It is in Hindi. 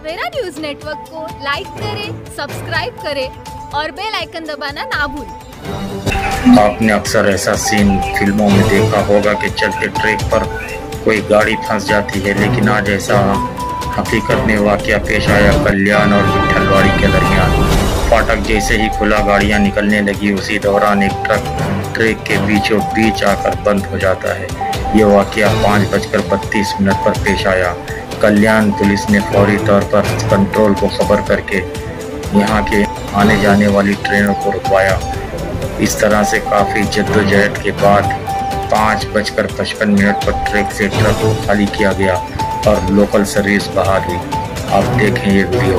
सवेरा न्यूज नेटवर्क को लाइक करें, सब्सक्राइब करें और बेल आइकन दबाना ना भूलें। आपने अक्सर ऐसा सीन फिल्मों में देखा होगा कि चलते ट्रैक पर कोई गाड़ी फंस जाती है, लेकिन आज ऐसा हकीकत में वाकया पेश आया कल्याण और विट्ठलवाड़ी के दरमियान। फाटक जैसे ही खुला, गाड़ियां निकलने लगी, उसी दौरान एक ट्रक ट्रैक के बीचों बीच आकर बंद हो जाता है। ये वाकया 5:32 पर पेश आया। कल्याण पुलिस ने फौरी तौर पर कंट्रोल को खबर करके यहाँ के आने जाने वाली ट्रेनों को रुकवाया। इस तरह से काफ़ी जद्दोजहद के बाद 5:55 पर ट्रैक से ट्रक को खाली किया गया और लोकल सर्विस बहाल हुई। आप देखें ये वीडियो।